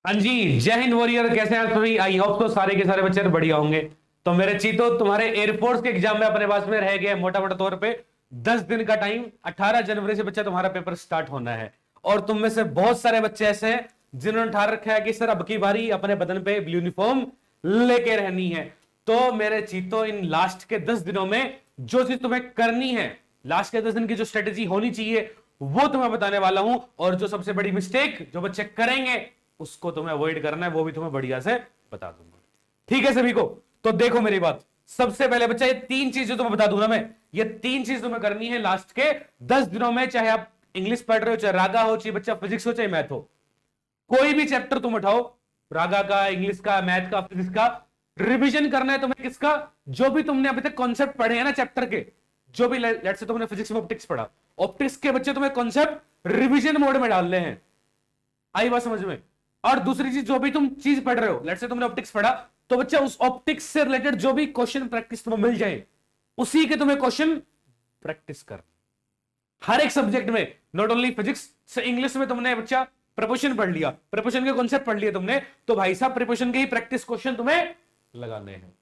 हाँ जी, जय हिंद वॉरियर। कैसे हैं आप सभी? आई होप तो सारे के सारे बच्चे बढ़िया होंगे। तो मेरे चीतो, तुम्हारे एयरफोर्स के एग्जाम में अपने पास में रह गए मोटा मोटा तौर पे 10 दिन का टाइम। 18 जनवरी से बच्चा तुम्हारा पेपर स्टार्ट होना है। और तुम में से बहुत सारे बच्चे ऐसे हैं जिन्होंने ठान रखा है कि सर अब की बारी अपने बदन पे ब्लू यूनिफॉर्म लेके रहनी है। तो मेरे चीतो, इन लास्ट के 10 दिनों में जो चीज तुम्हें करनी है, लास्ट के 10 दिन की जो स्ट्रेटेजी होनी चाहिए, वो तुम्हें बताने वाला हूं। और जो सबसे बड़ी मिस्टेक जो बच्चे करेंगे उसको तुम्हें अवॉइड करना है, वो भी तुम्हें बढ़िया से बता दूंगा। ठीक है सभी को? तो देखो मेरी बात। सबसे पहले बच्चा, ये 3 चीजें तुम्हें बता दूंगा मैं। ये 3 चीज तुम्हें करनी है लास्ट के 10 दिनों में। चाहे आप इंग्लिश पढ़ रहे हो, चाहे रागा हो, चाहे बच्चा फिजिक्स हो, चाहे मैथ हो, कोई भी चैप्टर तुम उठाओ, रागा का, इंग्लिश का, मैथ का, फिजिक्स का, रिवीजन करना है तुम्हें। किसका? जो भी तुमने अभी तक कॉन्सेप्ट पढ़े हैं ना चैप्टर के, जो भी लेट से तुमने फिजिक्स में ऑप्टिक्स पढ़ा, ऑप्टिक्स के बच्चे तुम्हें कॉन्सेप्ट रिवीजन मोड में डालने हैं। आई बात समझ में? और दूसरी चीज, जो भी तुम चीज पढ़ रहे हो, लेट से तुमने ऑप्टिक्स पढ़ा, तो बच्चा उस ऑप्टिक्स से रिलेटेड जो भी क्वेश्चन प्रैक्टिस तुम्हें मिल जाए, उसी के तुम्हें क्वेश्चन प्रैक्टिस कर। हर एक सब्जेक्ट में, नॉट ओनली फिजिक्स से इंग्लिश में तुमने बच्चा प्रपोशन पढ़ लिया, प्रपोशन के कॉन्सेप्ट पढ़ लिया तुमने, तो भाई साहब प्रपोशन के ही प्रैक्टिस क्वेश्चन तुम्हें लगाने हैं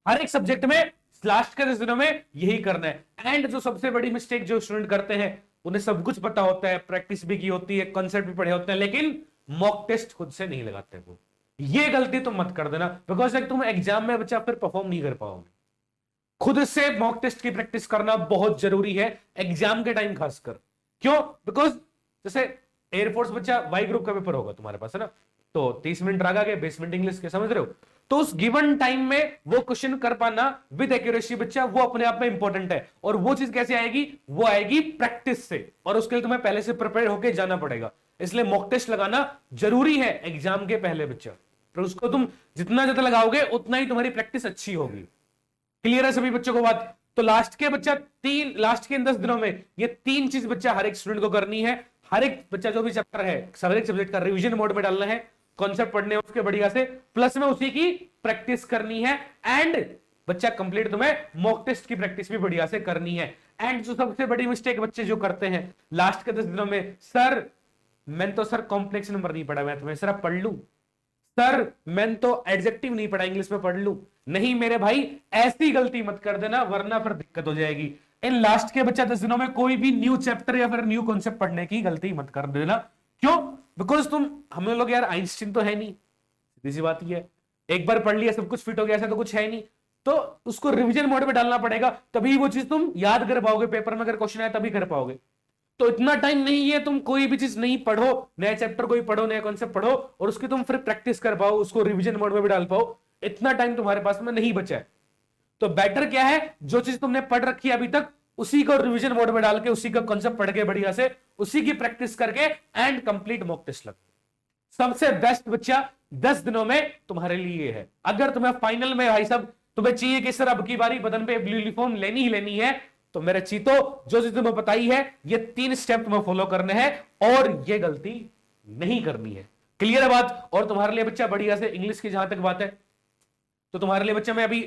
हर एक सब्जेक्ट में। लास्ट के 10 दिनों में यही करना है। एंड जो सबसे बड़ी मिस्टेक जो स्टूडेंट करते हैं, उन्हें सब कुछ पता होता है, प्रैक्टिस भी की होती है, कॉन्सेप्ट भी पढ़े होते हैं, लेकिन मॉक टेस्ट खुद से नहीं लगाते वो। ये गलती तुम मत कर देना, बिकॉज तुम एग्जाम में बच्चा फिर परफॉर्म नहीं कर पाओगे। खुद से मॉक टेस्ट की प्रैक्टिस करना बहुत जरूरी है एग्जाम के टाइम खासकर। क्यों? बिकॉज जैसे एयरफोर्स बच्चा वाई ग्रुप का पेपर होगा तुम्हारे पास, है ना? तो 30 मिनट रागा के, 20 मिनट इंग्लिश के, समझ रहे हो? तो उस गिवन टाइम में वो क्वेश्चन कर पाना विद एक्यूरेसी बच्चा, वो अपने आप में इंपॉर्टेंट है। और वो चीज कैसे आएगी? वो आएगी प्रैक्टिस से, और उसके लिए तुम्हें पहले से प्रिपेयर होकर जाना पड़ेगा। इसलिए मॉक टेस्ट लगाना जरूरी है एग्जाम के पहले बच्चा। तो उसको तुम जितना ज्यादा लगाओगे उतना ही तुम्हारी प्रैक्टिस अच्छी होगी। क्लियर है सभी बच्चों को बात? तो लास्ट के इन 10 दिनों में ये 3 चीज बच्चा हर एक स्टूडेंट को करनी है। हर एक बच्चा जो भी चैप्टर है, हर एक सब्जेक्ट का रिवीजन मोड में डालना है, कॉन्सेप्ट पढ़ने हैं उसके बढ़िया से, प्लस में उसी की प्रैक्टिस करनी है। एंड बच्चा कंप्लीट तुम्हें मॉक टेस्ट की प्रैक्टिस भी बढ़िया से करनी है। एंड जो सबसे बड़ी मिस्टेक बच्चे जो करते हैं लास्ट के 10 दिनों में, सर मैंने तो सर कॉम्प्लेक्स नंबर नहीं पढ़ा मैथ में, सर अब पढ़ लूं, सर मैंने तो एडजेक्टिव नहीं पढ़ा इंग्लिश में, पढ़ लूं। नहीं मेरे भाई, ऐसी गलती मत कर देना, वरना फिर दिक्कत हो जाएगी। इन लास्ट के बच्चा 10 दिनों में कोई भी न्यू चैप्टर या फिर न्यू कॉन्सेप्ट पढ़ने की गलती मत कर देना। क्यों? बिकॉज हम लोग यार आइंस्टीन तो है नहीं, सीधी सी बात ये है। एक बार पढ़ लिया सब कुछ फिट हो गया, ऐसा तो कुछ है नहीं। तो उसको रिवीजन मोड में डालना पड़ेगा, तभी वो चीज तुम याद कर पाओगे, पेपर में अगर क्वेश्चन आए तभी कर पाओगे। तो इतना टाइम नहीं है तुम कोई भी चीज नहीं पढ़ो, नया चैप्टर कोई पढ़ो, नया कॉन्सेप्ट पढ़ो, और उसकी तुम फिर प्रैक्टिस कर पाओ, उसको रिवीजन मोड में भी डाल पाओ। इतना टाइम तुम्हारे पास में नहीं बचा है। तो बेटर क्या है, जो चीज तुमने पढ़ रखी है अभी तक, उसी को रिवीजन मोड में डाल के, उसी का कॉन्सेप्ट पढ़ के बढ़िया से, उसी की प्रैक्टिस करके एंड कंप्लीट मॉक टेस्ट लग। सबसे बेस्ट बच्चा 10 दिनों में तुम्हारे लिए है। अगर तुम्हें फाइनल में भाई साहब तुम्हें चाहिए कि सर अब की बारी बदन पे ब्लू यूनिफॉर्म लेनी ही लेनी है, तो मेरे चीतो, जो चीज तुम्हें बताई है, ये 3 स्टेप तुम्हें फॉलो करने हैं और ये गलती नहीं करनी है। क्लियर है बात? और तुम्हारे लिए बच्चा बढ़िया से इंग्लिश की जहां तक बात है, तो तुम्हारे लिए बच्चा मैं अभी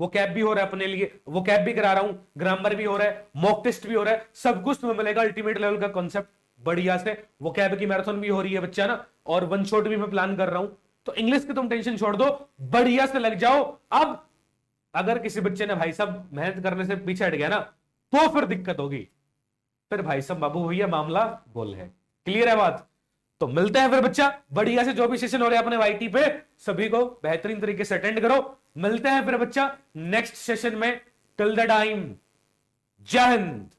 वो कैब भी हो रहा है अपने लिए, वो कैब भी करा रहा हूं, ग्रामर भी हो रहा है, मॉक टेस्ट भी हो रहा है, सब कुछ तुम्हें मिलेगा अल्टीमेट लेवल का कॉन्सेप्ट बढ़िया से। वो कैब की मैराथन भी हो रही है बच्चा ना, और वन शॉट भी मैं प्लान कर रहा हूं। तो इंग्लिश की तुम टेंशन छोड़ दो, बढ़िया से लग जाओ। अब अगर किसी बच्चे ने भाई साहब मेहनत करने से पीछे हट गया ना, तो फिर दिक्कत होगी। फिर भाई साहब बाबू भैया मामला गोल है। क्लियर है बात? तो मिलते हैं फिर बच्चा बढ़िया से, जो भी सेशन हो रहे हैं अपने वाईटी पे, सभी को बेहतरीन तरीके से अटेंड करो। मिलते हैं फिर बच्चा नेक्स्ट सेशन में। टिल द टाइम, जय हिंद।